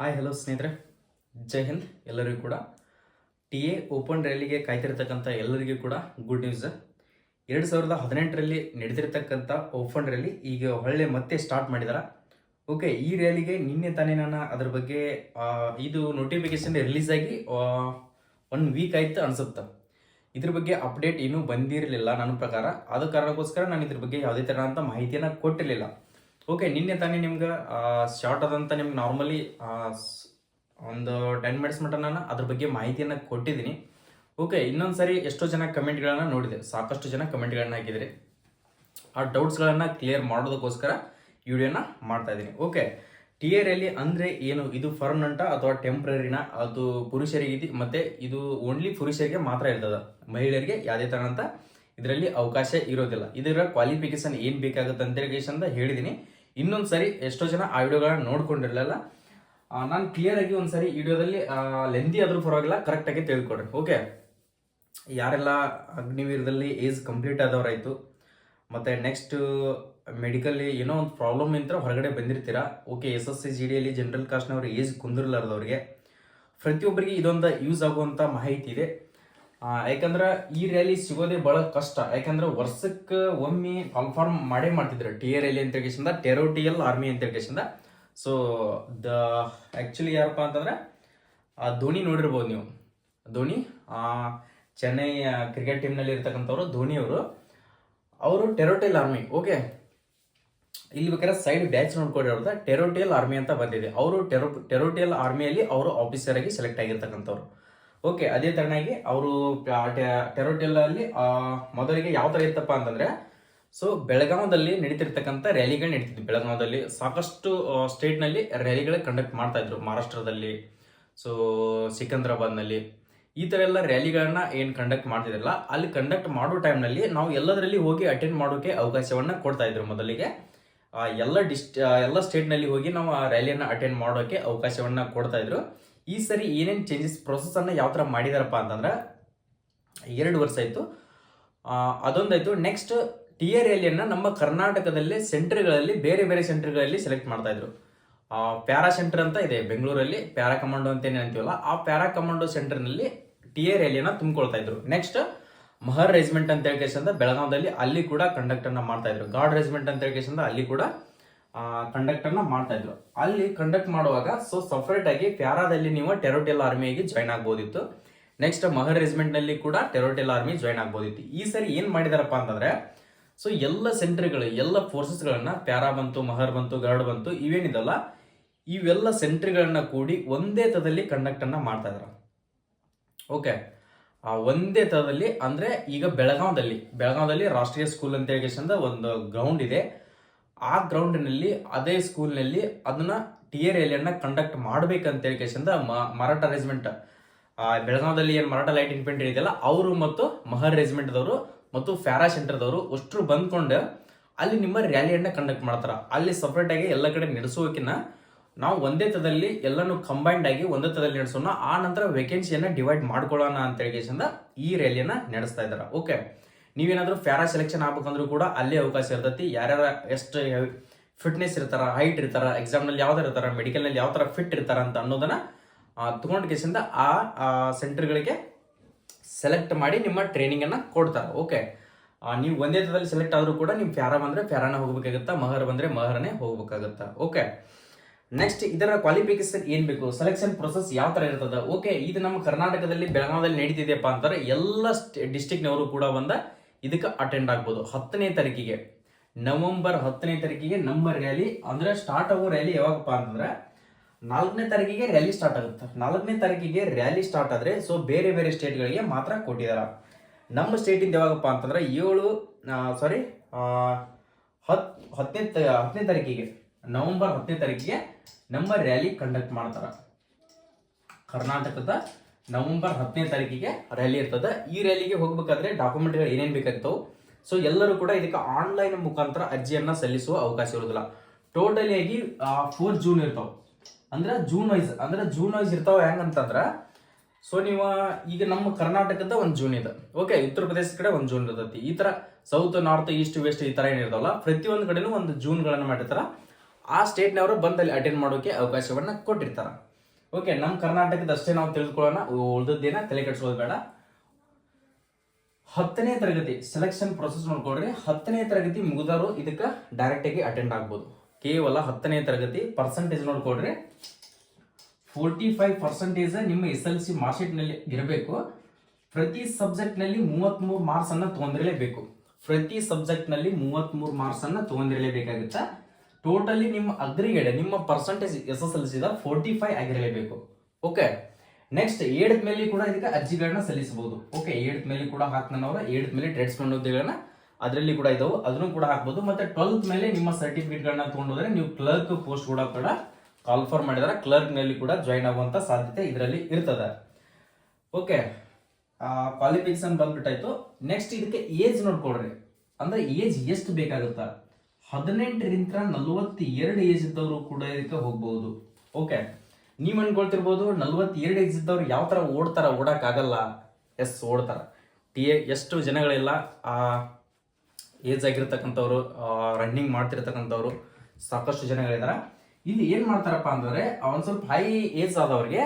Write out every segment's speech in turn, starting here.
Hi hello ಸ್ನೇಹಿತರೆ, ಜೈ ಹಿಂದ್. ಎಲ್ಲರಿಗೂ ಕೂಡ ಟಿ ಎ ಓಪನ್ ರ್ಯಾಲಿಗೆ ಕಾಯ್ತಿರ್ತಕ್ಕಂಥ ಎಲ್ಲರಿಗೂ ಕೂಡ ಗುಡ್ ನ್ಯೂಸ್. 2018ರಲ್ಲಿ ನಡೆದಿರ್ತಕ್ಕಂಥ ಓಪನ್ ರ್ಯಾಲಿ ಈಗ ಹೊಳ್ಳೆ ಮತ್ತೆ ಸ್ಟಾರ್ಟ್ ಮಾಡಿದಾರ. ಓಕೆ, ಈ ರ್ಯಾಲಿಗೆ ನಿನ್ನೆ ತಾನೇ ನಾನು ಅದ್ರ ಬಗ್ಗೆ ಇದು ನೋಟಿಫಿಕೇಶನ್ ರಿಲೀಸ್ ಆಗಿ 1 ವೀಕ್ ಆಯ್ತು ಅನ್ಸುತ್ತೆ. ಇದ್ರ ಬಗ್ಗೆ ಅಪ್ಡೇಟ್ ಏನೂ ಬಂದಿರಲಿಲ್ಲ ನನ್ನ ಪ್ರಕಾರ. ಆದ ಕಾರಣಕ್ಕೋಸ್ಕರ ನಾನು ಇದ್ರ ಬಗ್ಗೆ ಯಾವುದೇ ಥರ ಅಂತ ಮಾಹಿತಿಯನ್ನು ಕೊಟ್ಟಿರಲಿಲ್ಲ. ಓಕೆ, ನಿನ್ನೆ ತಾನೇ ನಿಮ್ಗೆ ಶಾರ್ಟ್ ಆದಂತ ನಿಮ್ಗೆ ನಾರ್ಮಲಿ ಒಂದು 10 ಮಿನಿಟ್ಸ್ ಮಟ್ಟ ನಾನು ಅದ್ರ ಬಗ್ಗೆ ಮಾಹಿತಿಯನ್ನು ಕೊಟ್ಟಿದ್ದೀನಿ. ಓಕೆ, ಇನ್ನೊಂದ್ಸರಿ ಎಷ್ಟೋ ಜನ ಕಮೆಂಟ್ಗಳನ್ನು ನೋಡಿದೆ, ಸಾಕಷ್ಟು ಜನ ಕಮೆಂಟ್ಗಳನ್ನ ಹಾಕಿದ್ರಿ. ಆ ಡೌಟ್ಸ್ಗಳನ್ನು ಕ್ಲಿಯರ್ ಮಾಡೋದಕ್ಕೋಸ್ಕರ ಈ ವಿಡಿಯೋನ ಮಾಡ್ತಾ ಇದ್ದೀನಿ. ಓಕೆ, ಟಿ ಎ ರ್ಯಾಲಿ ಅಂದರೆ ಏನು? ಇದು ಪರ್ಮನೆಂಟಾ ಅಥವಾ ಟೆಂಪ್ರರಿನ? ಅದು ಪುರುಷರಿಗೆ ಮತ್ತೆ ಇದು ಓನ್ಲಿ ಪುರುಷರಿಗೆ ಮಾತ್ರ ಇರ್ತದ, ಮಹಿಳೆಯರಿಗೆ ಯಾವುದೇ ಥರ ಅಂತ ಇದರಲ್ಲಿ ಅವಕಾಶ ಇರೋದಿಲ್ಲ. ಇದರ ಕ್ವಾಲಿಫಿಕೇಶನ್ ಏನು ಬೇಕಾಗುತ್ತೆ ಅಂತ ಹೇಳಿದ್ದೀನಿ. ಇನ್ನೊಂದು ಸರಿ ಎಷ್ಟೋ ಜನ ಆ ವಿಡಿಯೋಗಳನ್ನ ನೋಡ್ಕೊಂಡಿರಲಿಲ್ಲ, ನಾನು ಕ್ಲಿಯರ್ ಆಗಿ ಒಂದ್ಸರಿ ವಿಡಿಯೋದಲ್ಲಿ ಲೆಂದಿ ಆದ್ರೂ ಪರವಾಗಿಲ್ಲ ಕರೆಕ್ಟಾಗಿ ತಿಳ್ಕೊಡ್ರಿ. ಓಕೆ, ಯಾರೆಲ್ಲ ಅಗ್ನಿವೀರದಲ್ಲಿ ಏಜ್ ಕಂಪ್ಲೀಟ್ ಆದವರಾಯಿತು, ಮತ್ತು ನೆಕ್ಸ್ಟ್ ಮೆಡಿಕಲ್ಲಿ ಏನೋ ಒಂದು ಪ್ರಾಬ್ಲಮ್ ಇಂತ ಹೊರಗಡೆ ಬಂದಿರ್ತೀರಾ. ಓಕೆ, SSC GDಯಲ್ಲಿ ಜನರಲ್ ಕಾಸ್ಟ್ನವ್ರು ಏಜ್ ಕುಂದಿರ್ಲಾರ್ದವ್ರಿಗೆ ಪ್ರತಿಯೊಬ್ಬರಿಗೆ ಇದೊಂದು ಯೂಸ್ ಆಗುವಂಥ ಮಾಹಿತಿ ಇದೆ. ಯಾಕಂದ್ರೆ ಈ ರ್ಯಾಲಿ ಸಿಗೋದೇ ಭಾಳ ಕಷ್ಟ. ಯಾಕಂದ್ರೆ ವರ್ಷಕ್ಕೆ ಒಮ್ಮೆ ಕನ್ಫರ್ಮ್ ಮಾಡೇ ಮಾಡ್ತಿದ್ರು ಟಿ ಎ ರ್ಯಾಲಿ ಅಂತ ಹೇಳ್ಕೇಶಿಂದ, ಟೆರೋಟಿಯಲ್ ಆರ್ಮಿ ಅಂತ ಹೇಳ್ಕೇಶಿಂದ. ಸೊ ಆ್ಯಕ್ಚುಲಿ ಯಾರಪ್ಪ ಅಂತಂದ್ರೆ ಧೋನಿ ನೋಡಿರ್ಬೋದು ನೀವು. ಧೋನಿ ಚೆನ್ನೈ ಕ್ರಿಕೆಟ್ ಟೀಮ್ನಲ್ಲಿ ಇರ್ತಕ್ಕಂಥವ್ರು ಧೋನಿಯವರು, ಅವರು ಟೆರೋಟಿಯಲ್ ಆರ್ಮಿ. ಓಕೆ, ಇಲ್ಲಿ ಬೇಕಾದ್ರೆ ಸೈಡ್ ಬ್ಯಾಚ್ ನೋಡ್ಕೊಂಡು ಅವ್ರದ್ದು ಟೆರೋಟಿಯಲ್ ಆರ್ಮಿ ಅಂತ ಬಂದಿದೆ. ಅವರು ಟೆರೋಟಿಯಲ್ ಆರ್ಮಿಯಲ್ಲಿ ಅವರು ಆಫೀಸರ್ ಆಗಿ ಸೆಲೆಕ್ಟ್ ಆಗಿರ್ತಕ್ಕಂಥವ್ರು. ಓಕೆ, ಅದೇ ತರನಾಗಿ ಅವರು ಟೆರೋಟಿಯಲ್ ಅಲ್ಲಿ ಮೊದಲಿಗೆ ಯಾವ ಥರ ಇತ್ತಪ್ಪ ಅಂತಂದ್ರೆ, ಸೊ ಬೆಳಗಾವದಲ್ಲಿ ನಡೀತಿರ್ತಕ್ಕಂಥ ರ್ಯಾಲಿಗಳು ನಡೀತಿದ್ವಿ. ಬೆಳಗಾವದಲ್ಲಿ ಸಾಕಷ್ಟು ಸ್ಟೇಟ್ನಲ್ಲಿ ರ್ಯಾಲಿಗಳೇ ಕಂಡಕ್ಟ್ ಮಾಡ್ತಾ ಇದ್ರು. ಮಹಾರಾಷ್ಟ್ರದಲ್ಲಿ, ಸೊ ಸಿಕಂದ್ರಾಬಾದ್ನಲ್ಲಿ ಈ ಥರ ಎಲ್ಲ ರ್ಯಾಲಿಗಳನ್ನ ಏನು ಕಂಡಕ್ಟ್ ಮಾಡ್ತಿದ್ರಲ್ಲ, ಅಲ್ಲಿ ಕಂಡಕ್ಟ್ ಮಾಡೋ ಟೈಮ್ನಲ್ಲಿ ನಾವು ಎಲ್ಲದರಲ್ಲಿ ಹೋಗಿ ಅಟೆಂಡ್ ಮಾಡೋಕೆ ಅವಕಾಶವನ್ನ ಕೊಡ್ತಾ ಇದ್ರು. ಮೊದಲಿಗೆ ಎಲ್ಲ ಸ್ಟೇಟ್ನಲ್ಲಿ ಹೋಗಿ ನಾವು ಆ ರ್ಯಾಲಿಯನ್ನು ಅಟೆಂಡ್ ಮಾಡೋಕೆ ಅವಕಾಶವನ್ನ ಕೊಡ್ತಾ ಇದ್ರು. ಈ ಸರಿ ಏನೇನು ಚೇಂಜಸ್ ಪ್ರೊಸೆಸನ್ನು ಯಾವ ಥರ ಮಾಡಿದಾರಪ್ಪ ಅಂತಂದ್ರೆ, 2 ವರ್ಷ ಆಯಿತು, ಅದೊಂದಾಯಿತು. ನೆಕ್ಸ್ಟ್ ಟಿ ಎ ರ್ಯಾಲಿಯನ್ನು ನಮ್ಮ ಕರ್ನಾಟಕದಲ್ಲಿ ಸೆಂಟರ್ಗಳಲ್ಲಿ ಬೇರೆ ಬೇರೆ ಸೆಂಟರ್ಗಳಲ್ಲಿ ಸೆಲೆಕ್ಟ್ ಮಾಡ್ತಾ ಇದ್ರು. ಪ್ಯಾರಾ ಸೆಂಟರ್ ಅಂತ ಇದೆ ಬೆಂಗಳೂರಲ್ಲಿ, ಪ್ಯಾರಾ ಕಮಾಂಡೋ ಅಂತ ಏನು ಅಂತೀವಲ್ಲ, ಆ ಪ್ಯಾರಾ ಕಮಾಂಡೋ ಸೆಂಟರ್ನಲ್ಲಿ ಟಿ ಎ ರ್ಯಾಲಿಯನ್ನು ತುಂಬಿಕೊಳ್ತಾ ಇದ್ರು. ನೆಕ್ಸ್ಟ್ ಮಹರ್ ರೆಜಿಮೆಂಟ್ ಅಂತ ಹೇಳ್ಕೇಶಂದ ಬೆಳಗಾವದಲ್ಲಿ, ಅಲ್ಲಿ ಕೂಡ ಕಂಡಕ್ಟನ್ನು ಮಾಡ್ತಾ ಇದ್ರು. ಗಾರ್ಡ್ ರೆಜಿಮೆಂಟ್ ಅಂತ ಹೇಳ್ಕೇಶಂದ ಅಲ್ಲಿ ಕೂಡ ಕಂಡಕ್ಟ್ ಅನ್ನ ಮಾಡ್ತಾ ಇದ್ರು. ಅಲ್ಲಿ ಕಂಡಕ್ಟ್ ಮಾಡುವಾಗ ಸೊ ಸಪರೇಟ್ ಆಗಿ ಪ್ಯಾರಾದಲ್ಲಿ ನೀವು ಟೆರೋಟಿಯಲ್ ಆರ್ಮಿಯಾಗಿ ಜಾಯ್ನ್ ಆಗ್ಬೋದಿತ್ತು. ನೆಕ್ಸ್ಟ್ ಮಹರ್ ರೆಜಿಮೆಂಟ್ ನಲ್ಲಿ ಕೂಡ ಟೆರೋಟಿಯಲ್ ಆರ್ಮಿ ಜಾಯ್ನ್ ಆಗ್ಬೋದಿತ್ತು. ಈ ಸರಿ ಏನ್ ಮಾಡಿದಾರಪ್ಪ ಅಂತಂದ್ರೆ, ಸೊ ಎಲ್ಲ ಸೆಂಟರ್ಗಳು, ಎಲ್ಲ ಫೋರ್ಸಸ್ಗಳನ್ನ, ಪ್ಯಾರಾ ಬಂತು, ಮಹರ್ ಬಂತು, ಗಾರ್ಡ್ ಬಂತು, ಇವೇನಿದಲ್ಲ ಇವೆಲ್ಲ ಸೆಂಟರ್ಗಳನ್ನ ಕೂಡಿ ಒಂದೇ ತರದಲ್ಲಿ ಕಂಡಕ್ಟ್ ಅನ್ನ ಮಾಡ್ತಾ ಇದಾರೆ. ಓಕೆ, ಒಂದೇ ತರದಲ್ಲಿ ಅಂದ್ರೆ ಈಗ ಬೆಳಗಾವದಲ್ಲಿ ರಾಷ್ಟ್ರೀಯ ಸ್ಕೂಲ್ ಅಂತ ಹೇಳಿ ಒಂದು ಗ್ರೌಂಡ್ ಇದೆ. ಆ ಗ್ರೌಂಡ್ನಲ್ಲಿ ಅದೇ ಸ್ಕೂಲ್ನಲ್ಲಿ ಅದನ್ನ ಟಿ ಎ ರ್ಯಾಲಿಯನ್ನ ಕಂಡಕ್ಟ್ ಮಾಡ್ಬೇಕಂತ ಹೇಳಿ ಮರಾಠ ರೆಜಿಮೆಂಟ್, ಬೆಳಗಾವದಲ್ಲಿ ಏನು ಮರಾಠ ಲೈಟ್ ಇನ್ಫೆಂಟ್ರಿ ಇದೆಯಲ್ಲ ಅವರು ಮತ್ತು ಮಹರ್ ರೆಜಿಮೆಂಟ್ದವರು ಮತ್ತು ಪ್ಯಾರಾ ಸೆಂಟರ್ದವರು ಅಷ್ಟರು ಬಂದ್ಕೊಂಡು ಅಲ್ಲಿ ನಿಮ್ಮ ರ್ಯಾಲಿಯನ್ನ ಕಂಡಕ್ಟ್ ಮಾಡ್ತಾರ. ಅಲ್ಲಿ ಸಪ್ರೇಟ್ ಆಗಿ ಎಲ್ಲ ಕಡೆ ನಡೆಸೋಕಿನ್ನ ನಾವು ಒಂದೇ ತರದಲ್ಲಿ ಎಲ್ಲನೂ ಕಂಬೈಂಡ್ ಆಗಿ ಒಂದೇ ತರದಲ್ಲಿ ನಡೆಸೋಣ, ಆ ನಂತರ ವೇಕೆನ್ಸಿಯನ್ನ ಡಿವೈಡ್ ಮಾಡ್ಕೊಳ್ಳೋಣ ಅಂತ ಹೇಳಿ ಈ ರ್ಯಾಲಿಯನ್ನ ನಡೆಸ್ತಾ ಇದ್ದಾರೆ. ಓಕೆ, ನೀವೇನಾದ್ರೂ ಪ್ಯಾರಾ ಸೆಲೆಕ್ಷನ್ ಆಗ್ಬೇಕಂದ್ರೂ ಕೂಡ ಅಲ್ಲೇ ಅವಕಾಶ ಇರ್ತೈತಿ. ಯಾರ್ಯಾರ ಎಷ್ಟು ಫಿಟ್ನೆಸ್ ಇರ್ತಾರ, ಹೈಟ್ ಇರ್ತಾರ, ಎಕ್ಸಾಮ್ನಲ್ಲಿ ಯಾವ್ದಾರ ಇರ್ತಾರ, ಮೆಡಿಕಲ್ನಲ್ಲಿ ಯಾವ ಥರ ಫಿಟ್ ಇರ್ತಾರ ಅಂತ ಅನ್ನೋದನ್ನ ತಗೊಂಡು ಕೇಸಿಂದ ಆ ಸೆಂಟರ್ಗಳಿಗೆ ಸೆಲೆಕ್ಟ್ ಮಾಡಿ ನಿಮ್ಮ ಟ್ರೈನಿಂಗ್ ಅನ್ನ ಕೊಡ್ತಾರೆ. ಓಕೆ, ನೀವು ಒಂದೇ ತರದಲ್ಲಿ ಸೆಲೆಕ್ಟ್ ಆದ್ರೂ ಕೂಡ ನೀವು ಪ್ಯಾರಾ ಬಂದ್ರೆ ಪ್ಯಾರಾನ ಹೋಗ್ಬೇಕಾಗತ್ತಾ, ಮಹರ್ ಬಂದ್ರೆ ಮಹರನೇ ಹೋಗ್ಬೇಕಾಗತ್ತಾ. ಓಕೆ, ನೆಕ್ಸ್ಟ್ ಇದರ ಕ್ವಾಲಿಫಿಕೇಶನ್ ಏನ್ ಬೇಕು, ಸೆಲೆಕ್ಷನ್ ಪ್ರೊಸೆಸ್ ಯಾವ ತರ ಇರ್ತದ. ಓಕೆ, ಇದು ನಮ್ಮ ಕರ್ನಾಟಕದಲ್ಲಿ ಬೆಳಗಾವದಲ್ಲಿ ನಡೀತಿದೆಯಪ್ಪ ಅಂತಾರೆ ಎಲ್ಲ ಡಿಸ್ಟಿಕ್ನವರು ಕೂಡ ಬಂದ ಇದಕ್ಕೆ ಅಟೆಂಡ್ ಆಗ್ಬೋದು. 10ನೇ ತಾರೀಕಿಗೆ, ನವೆಂಬರ್ 10ನೇ ತಾರೀಕಿಗೆ ನಮ್ಮ ರ್ಯಾಲಿ ಅಂದ್ರೆ ಸ್ಟಾರ್ಟ್ ಆಗೋ ರ್ಯಾಲಿ ಯಾವಾಗಪ್ಪ ಅಂತಂದ್ರೆ 4ನೇ ತಾರೀಕಿಗೆ ರ್ಯಾಲಿ ಸ್ಟಾರ್ಟ್ ಆಗುತ್ತೆ. 4ನೇ ತಾರೀಕಿಗೆ ರ್ಯಾಲಿ ಸ್ಟಾರ್ಟ್ ಆದ್ರೆ ಸೊ ಬೇರೆ ಬೇರೆ ಸ್ಟೇಟ್ಗಳಿಗೆ ಮಾತ್ರ ಕೊಟ್ಟಿದಾರ. ನಮ್ಮ ಸ್ಟೇಟಿಂದ ಯಾವಾಗಪ್ಪ ಅಂತಂದ್ರೆ 10ನೇ ತಾರೀಕಿಗೆ, ನವೆಂಬರ್ 10ನೇ ತಾರೀಕಿಗೆ ನಮ್ಮ ರ್ಯಾಲಿ ಕಂಡಕ್ಟ್ ಮಾಡ್ತಾರ. ಕರ್ನಾಟಕದ ನವೆಂಬರ್ 10ನೇ ತಾರೀಕಿಗೆ ರ್ಯಾಲಿ ಇರ್ತದೆ. ಈ ರ್ಯಾಲಿಗೆ ಹೋಗ್ಬೇಕಾದ್ರೆ ಡಾಕ್ಯುಮೆಂಟ್ಗಳು ಏನೇನು ಬೇಕಾಗ್ತಾವೆ, ಸೊ ಎಲ್ಲರೂ ಕೂಡ ಇದಕ್ಕೆ ಆನ್ಲೈನ್ ಮುಖಾಂತರ ಅರ್ಜಿಯನ್ನ ಸಲ್ಲಿಸುವ ಅವಕಾಶ ಇರೋದಿಲ್ಲ. ಟೋಟಲಿ ಆಗಿ 4 ಜೂನ್ ಇರ್ತಾವೆ, ಅಂದ್ರೆ ಜೂನ್ ವೈಸ್ ಇರ್ತಾವೆ. ಹೆಂಗಂತಂದ್ರ ಸೊ ನೀವು ಈಗ ನಮ್ಮ ಕರ್ನಾಟಕದ 1 ಜೂನ್ ಇದೆ. ಓಕೆ, ಉತ್ತರ ಪ್ರದೇಶ ಕಡೆ 1 ಜೂನ್ ಇರ್ತೈತಿ. ಈ ತರ ಸೌತ್, ನಾರ್ತ್, ಈಸ್ಟ್, ವೆಸ್ಟ್ ಈ ತರ ಏನಿರ್ತಾವಲ್ಲ ಪ್ರತಿಯೊಂದು ಕಡೆನೂ 1 ಜೂನ್ಗಳನ್ನ ಮಾಡಿರ್ತಾರ. ಆ ಸ್ಟೇಟ್ನವರು ಬಂದಲ್ಲಿ ಅಟೆಂಡ್ ಮಾಡೋಕೆ ಅವಕಾಶವನ್ನ ಕೊಟ್ಟಿರ್ತಾರ. ಓಕೆ, ನಮ್ಮ ಕರ್ನಾಟಕದ ಅಷ್ಟೇ ನಾವು ತಿಳಿದುಕೊಳ್ಳೋಣ, ಉಳಿದದ್ದೇನ ತಲೆ ಕೆಡಿಸೋದು ಬೇಡ. 10ನೇ ತರಗತಿ ಸೆಲೆಕ್ಷನ್ ಪ್ರೊಸೆಸ್ ನೋಡ್ಕೊಡ್ರಿ. 10ನೇ ತರಗತಿ ಮುಗಿದವರು ಇದಕ್ಕೆ ಡೈರೆಕ್ಟ್ ಆಗಿ ಅಟೆಂಡ್ ಆಗ್ಬೋದು. ಕೇವಲ 10ನೇ ತರಗತಿ. ಪರ್ಸೆಂಟೇಜ್ ನೋಡ್ಕೊಡ್ರಿ, 45% ನಿಮ್ಮ SLC ಮಾರ್ಕ್ಶೀಟ್ ನಲ್ಲಿ ಇರಬೇಕು. ಪ್ರತಿ ಸಬ್ಜೆಕ್ಟ್ ನಲ್ಲಿ 33 ಮಾರ್ಕ್ಸ್ ಅನ್ನ ತಗೊಂಡಿರಲೇಬೇಕು. ಪ್ರತಿ ಸಬ್ಜೆಕ್ಟ್ ನಲ್ಲಿ 33 ಮಾರ್ಕ್ಸ್ ಅನ್ನ ತಗೊಂಡಿರಲೇಬೇಕಾಗುತ್ತಾ. ಟೋಟಲಿ ನಿಮ್ಮ ಅಗ್ರಿಗೇಟ್ ನಿಮ್ಮ ಪರ್ಸೆಂಟೇಜ್ SSLC 45 ಆಗಿರಲೇಬೇಕು. ಓಕೆ, ನೆಕ್ಸ್ಟ್ 8th ಮೇಲೆ ಕೂಡ ಇದಕ್ಕೆ ಅರ್ಜಿಗಳನ್ನ ಸಲ್ಲಿಸಬಹುದು. ಓಕೆ, 8th ಮೇಲೆ ಕೂಡ ಹಾಕ್ನವರ 8th ಮೇಲೆ ಟ್ರೇಡ್ಸ್ಮನ್ ಹುದ್ದೆಗಳನ್ನ ಅದರಲ್ಲಿ ಕೂಡ ಇದಾವೆ, ಅದನ್ನು ಕೂಡ ಹಾಕ್ಬೋದು. ಮತ್ತೆ 12th ಮೇಲೆ ನಿಮ್ಮ ಸರ್ಟಿಫಿಕೇಟ್ ಗಳನ್ನ ತಗೊಂಡೋದ್ರೆ ನೀವು ಕ್ಲರ್ಕ್ ಪೋಸ್ಟ್ ಕೂಡ ಕಾಲ್ಫರ್ ಮಾಡಿದ್ರೆ ಕ್ಲರ್ಕ್ ನಲ್ಲಿ ಕೂಡ ಜಾಯಿನ್ ಆಗುವಂತ ಸಾಧ್ಯತೆ ಇದರಲ್ಲಿ ಇರ್ತದೆ. ಓಕೆ, ಕ್ವಾಲಿಫಿಕೇಶನ್ ಬಂದ್ಬಿಟ್ಟಾಯ್ತು. ನೆಕ್ಸ್ಟ್ ಇದಕ್ಕೆ ಏಜ್ ನೋಡ್ಕೊಡ್ರಿ. ಅಂದ್ರೆ ಏಜ್ ಎಷ್ಟು ಬೇಕಾಗುತ್ತಾ, 18ರಿಂದ 42 ಏಜ್ ಇದ್ದವರು ಕೂಡ ಇದಕ್ಕೆ ಹೋಗ್ಬಹುದು. ಓಕೆ, ನೀವ್ ಅನ್ಕೊಳ್ತಿರ್ಬೋದು 42 ಏಜ್ ಇದ್ದವ್ರು ಯಾವ ತರ ಓಡ್ತಾರ, ಓಡಕ್ ಆಗಲ್ಲ. ಎಸ್, ಓಡ್ತಾರ. TA ಎಷ್ಟು ಜನಗಳಿಲ್ಲ ಏಜ್ ಆಗಿರ್ತಕ್ಕಂಥವ್ರು, ರನ್ನಿಂಗ್ ಮಾಡ್ತಿರ್ತಕ್ಕಂಥವ್ರು ಸಾಕಷ್ಟು ಜನಗಳಿದಾರ. ಇಲ್ಲಿ ಏನ್ ಮಾಡ್ತಾರಪ್ಪ ಅಂದ್ರೆ ಒಂದ್ ಸ್ವಲ್ಪ ಹೈ ಏಜ್ ಆದವ್ರಿಗೆ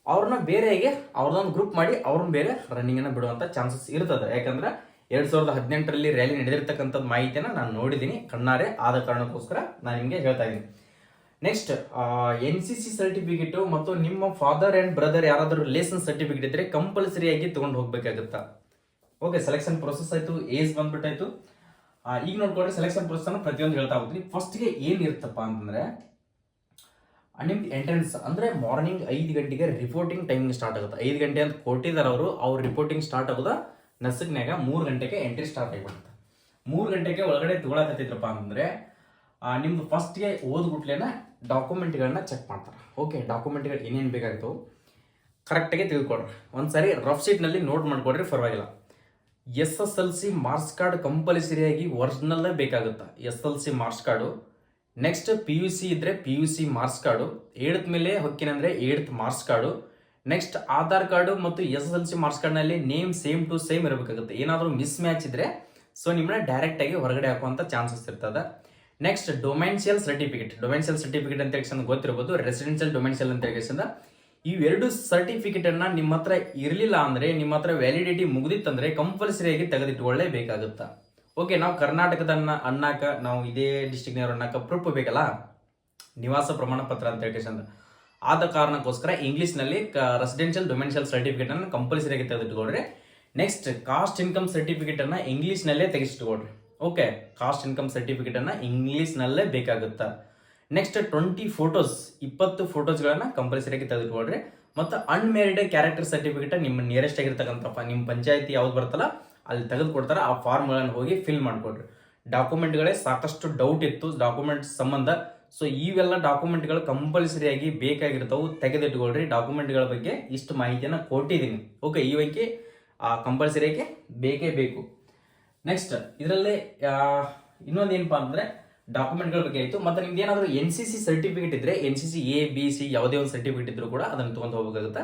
ಅವ್ರನ್ನ ಬೇರೆಗೆ ಅವ್ರದೊಂದು ಗ್ರೂಪ್ ಮಾಡಿ ಅವ್ರನ್ನ ಬೇರೆ ರನ್ನಿಂಗ್ ಅನ್ನ ಬಿಡುವಂತ ಚಾನ್ಸಸ್ ಇರ್ತದೆ. ಯಾಕಂದ್ರೆ 2018ರಲ್ಲಿ ರ್ಯಾಲಿ ನಡೆದಿರ್ತಕ್ಕಂಥದ್ದು ಮಾಹಿತಿಯನ್ನ ನಾನು ನೋಡಿದ್ದೀನಿ ಕಣ್ಣಾರೆ, ಆದ ಕಾರಣಕ್ಕೋಸ್ಕರ ನಾನು ನಿಮ್ಗೆ ಹೇಳ್ತಾ ಇದ್ದೀನಿ. ನೆಕ್ಸ್ಟ್ NCC ಸರ್ಟಿಫಿಕೇಟ್ ಮತ್ತು ನಿಮ್ಮ ಫಾದರ್ ಅಂಡ್ ಬ್ರದರ್ ಯಾರಾದರೂ ರಿಲೇಷನ್ ಸರ್ಟಿಫಿಕೇಟ್ ಇದ್ರೆ ಕಂಪಲ್ಸರಿ ಆಗಿ ತಗೊಂಡು ಹೋಗ್ಬೇಕಾಗುತ್ತಾ. ಓಕೆ, ಸೆಲೆಕ್ಷನ್ ಪ್ರೊಸೆಸ್ ಆಯ್ತು, ಏಜ್ ಬಂದ್ಬಿಟ್ಟಾಯ್ತು. ಈಗ ನೋಡ್ಕೊಂಡ್ರೆ ಸೆಲೆಕ್ಷನ್ ಪ್ರೊಸೆಸ್ ಅನ್ನು ಪ್ರತಿಯೊಂದು ಹೇಳ್ತಾ ಹೋಗ್ತೀನಿ. ಫಸ್ಟ್ಗೆ ಏನ್ ಇರ್ತಪ್ಪ ಅಂತಂದ್ರೆ ನಿಮ್ದು ಎಂಟ್ರೆನ್ಸ್ ಅಂದ್ರೆ ಮಾರ್ನಿಂಗ್ 5 ಗಂಟೆಗೆ ರಿಪೋರ್ಟಿಂಗ್ ಟೈಮಿಂಗ್ ಸ್ಟಾರ್ಟ್ ಆಗುತ್ತೆ. 5 ಗಂಟೆ ಅಂತ ಕೊಟ್ಟಿದ್ದಾರೆ ಅವರು. ಅವ್ರ ರಿಪೋರ್ಟಿಂಗ್ ಸ್ಟಾರ್ಟ್ ಆಗೋದ ನಸಕ್ನಾಗ 3 ಗಂಟೆಗೆ ಎಂಟ್ರಿ ಸ್ಟಾರ್ಟ್ ಆಗಿಬಿಡುತ್ತೆ. 3 ಗಂಟೆಗೆ ಒಳಗಡೆ ತಗೊಳಕತ್ತಿದ್ರಪ್ಪ ಅಂತಂದ್ರೆ ನಿಮ್ದು ಫಸ್ಟ್ಗೆ ಓದ್ಬಿಟ್ಲೇನ ಡಾಕ್ಯುಮೆಂಟ್ಗಳನ್ನ ಚೆಕ್ ಮಾಡ್ತಾರೆ. ಓಕೆ, ಡಾಕ್ಯುಮೆಂಟ್ಗಳು ಏನೇನು ಬೇಕಾಗ್ತವೆ ಕರೆಕ್ಟಾಗಿ ತಿಳ್ಕೊಡ್ರಿ. ಒಂದ್ಸರಿ ರಫ್ ಶೀಟ್ನಲ್ಲಿ ನೋಟ್ ಮಾಡ್ಕೊಡ್ರಿ, ಪರವಾಗಿಲ್ಲ. SSLC ಮಾರ್ಕ್ಸ್ ಕಾರ್ಡ್ ಕಂಪಲ್ಸರಿಯಾಗಿ ಒರಿಜಿನಲ್ಲೇ ಬೇಕಾಗುತ್ತೆ. SSLC marks card. Next PUC ಇದ್ರೆ PUC ಮಾರ್ಕ್ಸ್ ಕಾರ್ಡು. 8th ಮೇಲೆ ಹೊಕ್ಕಿನಂದ್ರೆ 8th marks card. Next Aadhaar card ಮತ್ತು SSLC ಮಾರ್ಕ್ಸ್ ಕಾರ್ಡ್ನಲ್ಲಿ ನೇಮ್ ಸೇಮ್ ಟು ಸೇಮ್ ಇರಬೇಕಾಗುತ್ತೆ. ಏನಾದರೂ ಮಿಸ್ ಮ್ಯಾಚ್ ಇದ್ರೆ ಸೊ ನಿಮ್ಮನ್ನ ಡೈರೆಕ್ಟ್ ಆಗಿ ಹೊರಗಡೆ ಹಾಕುವಂತ ಚಾನ್ಸಸ್ ಇರ್ತದೆ. Next domicile certificate. Domicile certificate ಅಂತ ಹೇಳಿ ಗೊತ್ತಿರಬಹುದು, ರೆಸಿಡೆನ್ಷಿಯಲ್ ಡೊಮೆನ್ಷಿಯಲ್ ಅಂತ ಹೇಳಿ. ಇವೆರಡು ಸರ್ಟಿಫಿಕೇಟ್ ಅನ್ನ ನಿಮ್ಮ ಹತ್ರ ಇರಲಿಲ್ಲ ಅಂದ್ರೆ, ನಿಮ್ಮ ಹತ್ರ ವ್ಯಾಲಿಡಿಟಿ ಮುಗಿದಿತ್ತಂದ್ರೆ ಕಂಪಲ್ಸರಿಯಾಗಿ ತೆಗೆದಿಟ್ಟುಕೊಳ್ಳೇಬೇಕಾಗುತ್ತಾ. ಓಕೆ, ನಾವು ಕರ್ನಾಟಕದ ಅನ್ನಾಕ ನಾವು ಇದೇ ಡಿಸ್ಟಿಕ್ನವ್ರ ಅನ್ನಾಕ ಪ್ರೂಫ್ ಬೇಕಲ್ಲ, ನಿವಾಸ ಪ್ರಮಾಣ ಪತ್ರ ಅಂತ ಹೇಳಿ. ಆದ ಕಾರಣಕ್ಕೋಸ್ಕರ ಇಂಗ್ಲಿಷ್ನಲ್ಲಿ ರೆಸಿಡೆನ್ಷಿಯಲ್ ಡೊಮೆನ್ಷಿಯಲ್ ಸರ್ಟಿಫಿಕೇಟ್ ಅನ್ನು ಕಂಪಲ್ಸರಿಯಾಗಿ ತೆಗೆದಿಟ್ಕೊಳ್ರಿ. ನೆಕ್ಸ್ಟ್ ಕಾಸ್ಟ್ ಇನ್ಕಮ್ ಸರ್ಟಿಫಿಕೇಟ್ ಅನ್ನ ಇಂಗ್ಲಿಷ್ನಲ್ಲೇ ತೆಗೆಸಿಟ್ಕೊಳ್ರಿ. ಓಕೆ, ಕಾಸ್ಟ್ ಇನ್ಕಮ್ ಸರ್ಟಿಫಿಕೇಟ್ ಅನ್ನ ಇಂಗ್ಲಿಷ್ನಲ್ಲೇ ಬೇಕಾಗುತ್ತಾ. Next 20 photos 20 ಫೋಟೋಸ್ಗಳನ್ನ ಕಂಪಲ್ಸರಿಯಾಗಿ ತೆಗೆದುಕೊಳ್ರಿ. ಮತ್ತು ಅನ್ಮ್ಯಾರಿಡ್ ಕ್ಯಾರೆಕ್ಟರ್ ಸರ್ಟಿಫಿಕೇಟ್ ನಿಮ್ಮ ನಿಯರೆಸ್ಟ್ ಆಗಿರ್ತಕ್ಕಂಥ ನಿಮ್ಮ ಪಂಚಾಯತಿ ಯಾವ್ದು ಬರ್ತಲ್ಲ ಅಲ್ಲಿ ತೆಗೆದುಕೊಡ್ತಾರೆ. ಆ ಫಾರ್ಮ್ಗಳನ್ನು ಹೋಗಿ ಫಿಲ್ ಮಾಡ್ಕೊಡ್ರಿ. ಡಾಕ್ಯುಮೆಂಟ್ಗಳೇ ಸಾಕಷ್ಟು ಡೌಟ್ ಇತ್ತು ಡಾಕ್ಯುಮೆಂಟ್ಸ್ ಸಂಬಂಧ. ಸೊ ಇವೆಲ್ಲ ಡಾಕ್ಯುಮೆಂಟ್ಗಳು ಕಂಪಲ್ಸರಿಯಾಗಿ ಬೇಕಾಗಿರ್ತಾವೆ, ತೆಗೆದಿಟ್ಕೊಳ್ರಿ. ಡಾಕ್ಯುಮೆಂಟ್ಗಳ ಬಗ್ಗೆ ಇಷ್ಟು ಮಾಹಿತಿಯನ್ನು ಕೊಟ್ಟಿದ್ದೀನಿ. ಓಕೆ, ಈ ಬಗ್ಗೆ ಕಂಪಲ್ಸರಿಯಾಗಿ ಬೇಕೇ ಬೇಕು. ನೆಕ್ಸ್ಟ್ ಇದರಲ್ಲಿ ಇನ್ನೊಂದು ಏನಪ್ಪಾ ಅಂದ್ರೆ ಡಾಕ್ಯುಮೆಂಟ್ಗಳ ಬಗ್ಗೆ ಆಯಿತು. ಮತ್ತು ನಿಮ್ದು ಏನಾದರೂ NCC ಸರ್ಟಿಫಿಕೇಟ್ ಇದ್ರೆ NCC A B C ಯಾವುದೇ ಒಂದು ಸರ್ಟಿಫಿಕೇಟ್ ಇದ್ರೂ ಕೂಡ ಅದನ್ನು ತೊಗೊಂಡು ಹೋಗಬೇಕಾಗುತ್ತೆ.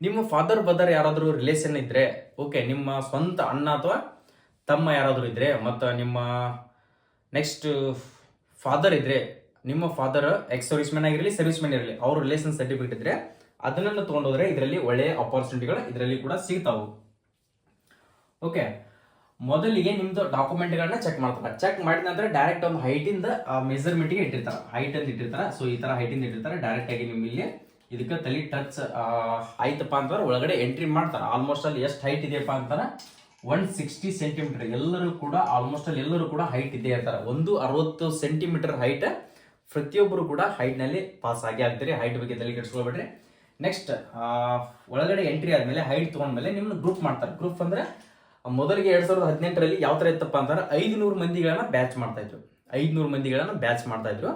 ನಿಮ್ಮ ಫಾದರ್ ಬ್ರದರ್ ಯಾರಾದರೂ ರಿಲೇಷನ್ ಇದ್ರೆ, ಓಕೆ, ನಿಮ್ಮ ಸ್ವಂತ ಅಣ್ಣ ಅಥವಾ ತಮ್ಮ ಯಾರಾದರೂ ಇದ್ರೆ, ಮತ್ತು ನಿಮ್ಮ ನೆಕ್ಸ್ಟ್ ಫಾದರ್ ಇದ್ರೆ, ನಿಮ್ಮ ಫಾದರ್ ಎಕ್ಸ್ ಸರ್ವಿಸ್ ಮ್ಯಾನ್ ಆಗಿರಲಿ ಸರ್ವಿಸ್ ಮ್ಯಾನ್ ಇರಲಿ, ಅವ್ರ ರಿಲೇಷನ್ ಸರ್ಟಿಫಿಕೇಟ್ ಇದ್ರೆ ಅದನ್ನೆಲ್ಲ ತೊಗೊಂಡೋದ್ರೆ ಇದರಲ್ಲಿ ಒಳ್ಳೆಯ ಅಪಾರ್ಚುನಿಟಿಗಳು ಇದರಲ್ಲಿ ಕೂಡ ಸಿಗ್ತಾವು. ಓಕೆ, ಮೊದಲಿಗೆ ನಿಮ್ದು ಡಾಕ್ಯುಮೆಂಟ್ಗಳನ್ನ ಚೆಕ್ ಮಾಡ್ತಾರೆ. ಚೆಕ್ ಮಾಡಿದ ನಂತರ ಡೈರೆಕ್ಟ್ ಒಂದು ಹೈಟಿಂದ ಮೆಜರ್ಮೆಂಟ್ಗೆ ಇಟ್ಟಿರ್ತಾರೆ, ಹೈಟ್ ಅಂತ ಇಟ್ಟಿರ್ತಾರೆ. ಸೊ ಈ ತರ ಹೈಟಿಂದ ಇಟ್ಟಿರ್ತಾರೆ. ಡೈರೆಕ್ಟ್ ಆಗಿ ನಿಮ್ಗೆ ಇಲ್ಲಿ ಇದಕ್ಕೆ ತಲೆ ಟಚ್ ಆಯ್ತಪ್ಪ ಅಂತಂದ್ರೆ ಒಳಗಡೆ ಎಂಟ್ರಿ ಮಾಡ್ತಾರೆ. ಆಲ್ಮೋಸ್ಟ್ ಅಲ್ಲಿ ಎಷ್ಟು ಹೈಟ್ ಇದೆಯಪ್ಪ ಅಂತಾರ 160 ಸೆಂಟಿಮೀಟರ್. ಎಲ್ಲರೂ ಕೂಡ ಆಲ್ಮೋಸ್ಟ್ ಅಲ್ಲಿ ಎಲ್ಲರೂ ಕೂಡ ಹೈಟ್ ಇದ್ದೇ ಇರ್ತಾರೆ. 160 ಸೆಂಟಿಮೀಟರ್ ಹೈಟ್ ಪ್ರತಿಯೊಬ್ಬರು ಕೂಡ ಹೈಟ್ ನಲ್ಲಿ ಪಾಸ್ ಆಗಿ ಆಗ್ತೀರಿ. ಹೈಟ್ ಬಗ್ಗೆ ತಲೆ ಕೆಡಿಸ್ಕೊಳ್ಬೇಡ್ರಿ. ನೆಕ್ಸ್ಟ್ ಒಳಗಡೆ ಎಂಟ್ರಿ ಆದ್ಮೇಲೆ ಹೈಟ್ ತಗೊಂಡ್ಮೇಲೆ ನಿಮ್ನ ಗ್ರೂಪ್ ಮಾಡ್ತಾರೆ. ಗ್ರೂಪ್ ಅಂದ್ರೆ ಮೊದಲಿಗೆ 2018ರಲ್ಲಿ ಯಾವ ತರ ಇತ್ತಪ್ಪ ಅಂತಾರೆ 500 ಮಂದಿಗಳನ್ನ ಬ್ಯಾಚ್ ಮಾಡ್ತಾ ಇದ್ರು. 500 ಮಂದಿಗಳನ್ನ ಬ್ಯಾಚ್ ಮಾಡ್ತಾ ಇದ್ರು.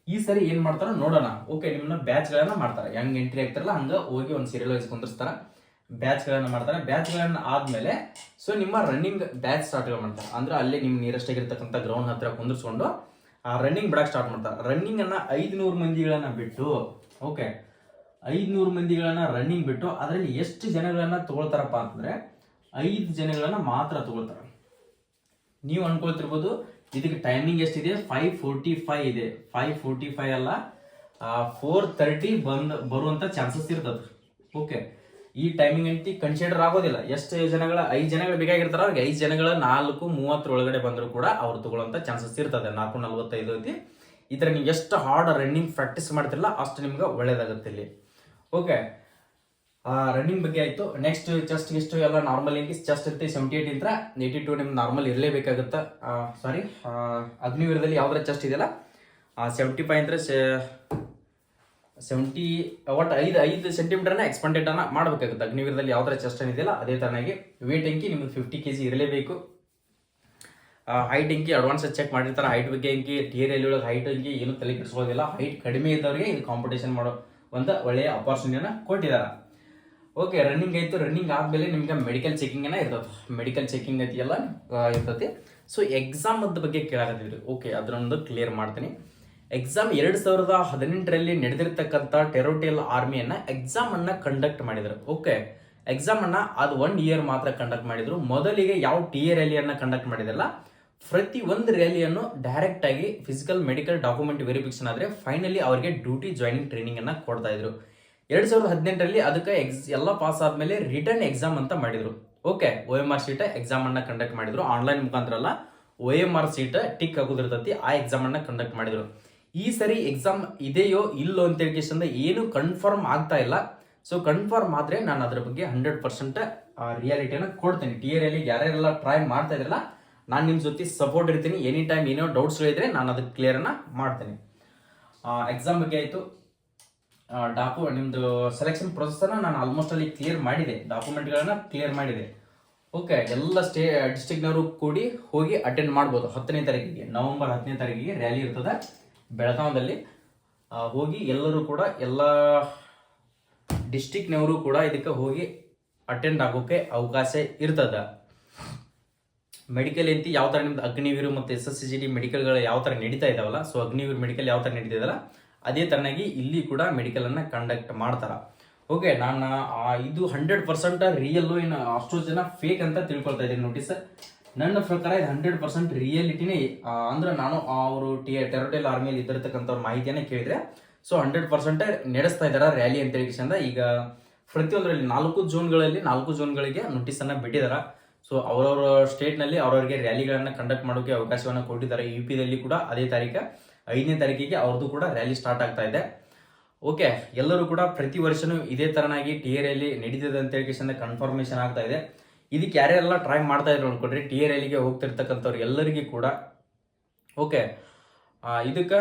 ಈ ಸರಿ ಏನ್ ಮಾಡ್ತಾರ ನೋಡೋಣ. ಓಕೆ, ನಿಮ್ಮನ್ನ ಬ್ಯಾಚ್ ಗಳನ್ನ ಮಾಡ್ತಾರೆ. ಹೆಂಗ್ ಎಂಟ್ರಿ ಆಗ್ತಾರಲ್ಲ ಹಂಗ ಹೋಗಿ ಒಂದು ಸೀರಿಯಲ್ ವೈಸ್ ಕುಂದಿರ್ಸ್ತಾರ. ಬ್ಯಾಚ್ ಗಳನ್ನ ಮಾಡ್ತಾರೆ. ಬ್ಯಾಚ್ ಗಳನ್ನ ಆದ್ಮೇಲೆ ಸೊ ನಿಮ್ಮ ರನ್ನಿಂಗ್ ಬ್ಯಾಚ್ ಸ್ಟಾರ್ಟ್ ಮಾಡ್ತಾರೆ. ಅಂದ್ರೆ ಅಲ್ಲೇ ನಿಮ್ ನಿಯರೆಸ್ಟ್ ಆಗಿರ್ತಕ್ಕಂಥ ಗ್ರೌಂಡ್ ಹತ್ರ ಕುಂದಿರ್ಸ್ಕೊಂಡು ರನ್ನಿಂಗ್ ಬಿಡಕ್ ಸ್ಟಾರ್ಟ್ ಮಾಡ್ತಾರೆ. ರನ್ನಿಂಗ್ ಅನ್ನ 500 ಮಂದಿಗಳನ್ನ ಬಿಟ್ಟು, ಓಕೆ, 500 ಮಂದಿಗಳನ್ನ ರನ್ನಿಂಗ್ ಬಿಟ್ಟು ಅದರಲ್ಲಿ ಎಷ್ಟು ಜನಗಳನ್ನ ತಗೊಳ್ತಾರಪ್ಪ ಅಂತಂದ್ರೆ 5 ಜನಗಳನ್ನ ಮಾತ್ರ ತಗೊಳ್ತಾರೆ. ನೀವು ಅನ್ಕೊಳ್ತಿರ್ಬೋದು ಇದಕ್ಕೆ ಟೈಮಿಂಗ್ ಎಷ್ಟಿದೆ, 5:45 ಇದೆ. 5:45 ಅಲ್ಲ, 4:30 ಬರುವಂಥ ಚಾನ್ಸಸ್ ಇರ್ತದೆ. ಓಕೆ, ಈ ಟೈಮಿಂಗ್ ಅಂತ ಕನ್ಸಿಡರ್ ಆಗೋದಿಲ್ಲ. ಎಷ್ಟು ಜನಗಳ 5 ಜನಗಳು ಬೇಕಾಗಿರ್ತಾರ, ಅವ್ರಿಗೆ 5 ಜನಗಳ 4:30 ಒಳಗಡೆ ಬಂದರೂ ಕೂಡ ಅವ್ರು ತಗೊಳ್ಳೋಂಥ ಚಾನ್ಸಸ್ ಇರ್ತದೆ. 4:45 ಐತಿ. ಈ ಥರ ನೀವು ಎಷ್ಟು ಹಾರ್ಡ್ ರನ್ನಿಂಗ್ ಪ್ರಾಕ್ಟೀಸ್ ಮಾಡ್ತಿರಲ್ಲ ಅಷ್ಟು ನಿಮ್ಗೆ ಒಳ್ಳೇದಾಗುತ್ತೆ ಇಲ್ಲಿ. ಓಕೆ, ರನ್ನಿಂಗ್ ಬಗ್ಗೆ ಆಯಿತು. ನೆಕ್ಸ್ಟ್ ಚೆಸ್ಟ್ ಗಿಸ್ಟ್ ಎಲ್ಲ ನಾರ್ಮಲ್ ಹಿಂಗೆ ಚೆಸ್ಟ್ ಇರುತ್ತೆ 78 ಇಂದ 82 ನಿಮ್ಗೆ ನಾರ್ಮಲ್ ಇರಲೇಬೇಕಾಗುತ್ತೆ. ಸಾರಿ, ಅಗ್ನಿವೀರದಲ್ಲಿ ಯಾವ್ದಾರ ಚೆಸ್ಟ್ ಇದೆಯಲ್ಲ 75 ಅಂದರೆ 70 ಒಟ್ಟು 5 ಸೆಂಟಿಮೀಟರ್ನ ಎಕ್ಸ್ಪಾಂಡೆಡನ್ನು ಮಾಡಬೇಕಾಗುತ್ತೆ. ಅಗ್ನಿವೀರದಲ್ಲಿ ಯಾವ್ದಾರ ಚೆಸ್ಟ್ ಇದೆಯಲ್ಲ ಅದೇ ಥರನಾಗಿ ವೇಟ್ ಅಂಕಿ ನಿಮ್ಗೆ 50 kg ಇರಲೇಬೇಕು. ಹೈಟ್ ಅಂಕಿ ಅಡ್ವಾನ್ಸ್ ಚೆಕ್ ಮಾಡಿರ್ತಾರೆ. ಹೈಟ್ ಬಗ್ಗೆ ಅಂಕಿ TRL ಒಳಗೆ ಹೈಟ್ ಅಂಕಿ ಏನು ತಲೆ ಕೆಡಿಸ್ಕೊಳ್ಳೋದಿಲ್ಲ. ಹೈಟ್ ಕಡಿಮೆ ಇದ್ದವ್ರಿಗೆ ಇದು ಕಾಂಪಿಟೇಷನ್ ಮಾಡೋ ಒಂದು ಒಳ್ಳೆಯ ಅಪಾರ್ಚುನಿಟಿಯನ್ನು ಕೊಟ್ಟಿದ್ದಾರೆ. ಓಕೆ, ರನ್ನಿಂಗ್ ಆಯಿತು. ರನ್ನಿಂಗ್ ಆದಮೇಲೆ ನಿಮ್ಗೆ ಮೆಡಿಕಲ್ ಚೆಕಿಂಗನ್ನು ಇರ್ತದೆ. ಮೆಡಿಕಲ್ ಚೆಕಿಂಗ್ ಐತಿ ಎಲ್ಲ ಇರ್ತೈತಿ. ಸೊ ಎಕ್ಸಾಮ್ ಬಗ್ಗೆ ಕೇಳಾಕತ್ತಿದ್ರಿ. ಓಕೆ, ಅದನ್ನೊಂದು ಕ್ಲಿಯರ್ ಮಾಡ್ತೀನಿ. ಎಕ್ಸಾಮ್ 2018ರಲ್ಲಿ ನಡೆದಿರ್ತಕ್ಕಂಥ ಟೆರೋಟಿಯಲ್ ಆರ್ಮಿಯನ್ನು ಎಕ್ಸಾಮನ್ನು ಕಂಡಕ್ಟ್ ಮಾಡಿದರು. ಓಕೆ, ಎಕ್ಸಾಮನ್ನು ಅದು 1 ಇಯರ್ ಮಾತ್ರ ಕಂಡಕ್ಟ್ ಮಾಡಿದರು. ಮೊದಲಿಗೆ ಯಾವ TA ರ್ಯಾಲಿಯನ್ನು ಕಂಡಕ್ಟ್ ಮಾಡಿದಲ್ಲ, ಪ್ರತಿ ಒಂದು ರ್ಯಾಲಿಯನ್ನು ಡೈರೆಕ್ಟಾಗಿ ಫಿಸಿಕಲ್ ಮೆಡಿಕಲ್ ಡಾಕ್ಯುಮೆಂಟ್ ವೆರಿಫಿಕೇಶನ್ ಆದರೆ ಫೈನಲಿ ಅವರಿಗೆ ಡ್ಯೂಟಿ ಜಾಯ್ನಿಂಗ್ ಟ್ರೈನಿಂಗನ್ನು ಕೊಡ್ತಾ ಇದ್ರು. 2018ರಲ್ಲಿ ಅದಕ್ಕೆ ಎಲ್ಲ ಪಾಸ್ ಆದಮೇಲೆ ರಿಟರ್ನ್ ಎಕ್ಸಾಮ್ ಅಂತ ಮಾಡಿದರು. ಓಕೆ, OMR ಶೀಟ್ ಎಕ್ಸಾಮನ್ನು ಕಂಡಕ್ಟ್ ಮಾಡಿದರು. ಆನ್ಲೈನ್ ಮುಖಾಂತರ ಅಲ್ಲ, OMR ಶೀಟ್ ಟಿಕ್ ಆಗೋದಿರ್ತೈತಿ, ಆ ಎಕ್ಸಾಮನ್ನು ಕಂಡಕ್ಟ್ ಮಾಡಿದರು. ಈ ಸರಿ ಎಕ್ಸಾಮ್ ಇದೆಯೋ ಇಲ್ಲೋ ಅಂತ ಹೇಳಿಕೆಶಂದ ಏನು ಕನ್ಫರ್ಮ್ ಆಗ್ತಾ ಇಲ್ಲ. ಸೊ ಕನ್ಫರ್ಮ್ ಆದರೆ ನಾನು ಅದ್ರ ಬಗ್ಗೆ 100% ರಿಯಾಲಿಟಿಯನ್ನು ಕೊಡ್ತೀನಿ. TRL ಯಾರ್ಯಾರೆಲ್ಲ ಟ್ರೈ ಮಾಡ್ತಾ ಇದ್ರಲ್ಲ, ನಾನು ನಿಮ್ಮ ಜೊತೆ ಸಪೋರ್ಟ್ ಇರ್ತೀನಿ. ಎನಿ ಟೈಮ್ ಏನೋ ಡೌಟ್ಸ್ಗಳಿದ್ರೆ ನಾನು ಅದಕ್ಕೆ ಕ್ಲಿಯರನ್ನು ಮಾಡ್ತೀನಿ. ಎಕ್ಸಾಮ್ ಬಗ್ಗೆ ಆಯಿತು. ನಿಮ್ಮದು ಸೆಲೆಕ್ಷನ್ ಪ್ರೊಸೆಸನ್ನು ನಾನು ಆಲ್ಮೋಸ್ಟ್ ಅಲ್ಲಿ ಕ್ಲಿಯರ್ ಮಾಡಿದೆ, ಡಾಕ್ಯುಮೆಂಟ್ಗಳನ್ನು ಕ್ಲಿಯರ್ ಮಾಡಿದೆ. ಓಕೆ, ಎಲ್ಲ ಡಿಸ್ಟ್ರಿಕ್ಟ್ನವರು ಕೂಡಿ ಹೋಗಿ ಅಟೆಂಡ್ ಮಾಡ್ಬೋದು. 10ನೇ ತಾರೀಕಿಗೆ, ನವೆಂಬರ್ 10ನೇ ತಾರೀಕಿಗೆ ರ್ಯಾಲಿ ಇರ್ತದೆ ಬೆಳಗಾವದಲ್ಲಿ. ಹೋಗಿ ಎಲ್ಲರೂ ಕೂಡ ಎಲ್ಲ ಡಿಸ್ಟ್ರಿಕ್ಟ್ನವರು ಕೂಡ ಇದಕ್ಕೆ ಹೋಗಿ ಅಟೆಂಡ್ ಆಗೋಕ್ಕೆ ಅವಕಾಶ ಇರ್ತದೆ. ಮೆಡಿಕಲ್ ಅಂತ ಯಾವ ಥರ ನಿಮ್ದು ಅಗ್ನಿವೀರ್ ಮತ್ತು SSCGD ಮೆಡಿಕಲ್ಗಳು ಯಾವ ಥರ ನಡೀತಾ ಇದಾವಲ್ಲ, ಸೊ ಅಗ್ನಿವೀರ್ ಮೆಡಿಕಲ್ ಯಾವ ಥರ ನಡೀತಿದಲ್ಲ ಅದೇ ಥರನಾಗಿ ಇಲ್ಲಿ ಕೂಡ ಮೆಡಿಕಲನ್ನು ಕಂಡಕ್ಟ್ ಮಾಡ್ತಾರೆ. ಓಕೆ, ನಾನು ಇದು 100% ರಿಯಲ್ಲು, ಇನ್ನು ಅಷ್ಟು ಜನ ಫೇಕ್ ಅಂತ ತಿಳ್ಕೊಳ್ತಾ ಇದ್ದೀನಿ. ನೋಟಿಸ್ ನನ್ನ ಪ್ರಕಾರ ಇದು 100% ರಿಯಾಲಿಟಿನೇ. ಅಂದ್ರೆ ನಾನು ಅವರು ಟೆರೋಟಿಯಲ್ ಆರ್ಮಿಯಲ್ಲಿ ಇದ್ದಿರ್ತಕ್ಕಂಥವ್ರ ಮಾಹಿತಿಯನ್ನು ಕೇಳಿದ್ರೆ, ಸೊ 100% ನಡೆಸ್ತಾ ಇದ್ದಾರೆ ರ್ಯಾಲಿ ಅಂತ ಹೇಳಿಕೆಂದ. ಈಗ ಪ್ರತಿಯೊಂದರಲ್ಲಿ 4 ಝೋನ್ಗಳಿಗೆ ನೋಟಿಸನ್ನು ಬಿಟ್ಟಿದ್ದಾರೆ. ಸೊ ಅವರವರ ಸ್ಟೇಟ್ನಲ್ಲಿ ಅವ್ರವ್ರಿಗೆ ರ್ಯಾಲಿಗಳನ್ನು ಕಂಡಕ್ಟ್ ಮಾಡೋಕ್ಕೆ ಅವಕಾಶವನ್ನು ಕೊಟ್ಟಿದ್ದಾರೆ. UPದಲ್ಲಿ ಕೂಡ ಅದೇ ತಾರೀಕು 5ನೇ ತಾರೀಕಿಗೆ ಅವ್ರದ್ದು ಕೂಡ ರ್ಯಾಲಿ ಸ್ಟಾರ್ಟ್ ಆಗ್ತಾ ಇದೆ. ಓಕೆ, ಎಲ್ಲರೂ ಕೂಡ ಪ್ರತಿ ವರ್ಷನೂ ಇದೇ ಥರನಾಗಿ TRL ನಡೀತಿದೆ ಅಂತ ಹೇಳಿಕೆಂದ ಕನ್ಫರ್ಮೇಷನ್ ಆಗ್ತಾ ಇದೆ. ಇದಕ್ಕೆ ಯಾರ್ಯಾರೆಲ್ಲ ಟ್ರೈ ಮಾಡ್ತಾ ಇದ್ರು ಅನ್ಕೊಂಡ್ರಿ, TRLಗೆ ಹೋಗ್ತಿರ್ತಕ್ಕಂಥವ್ರು ಎಲ್ಲರಿಗೂ ಕೂಡ ಓಕೆ, ಇದಕ್ಕೆ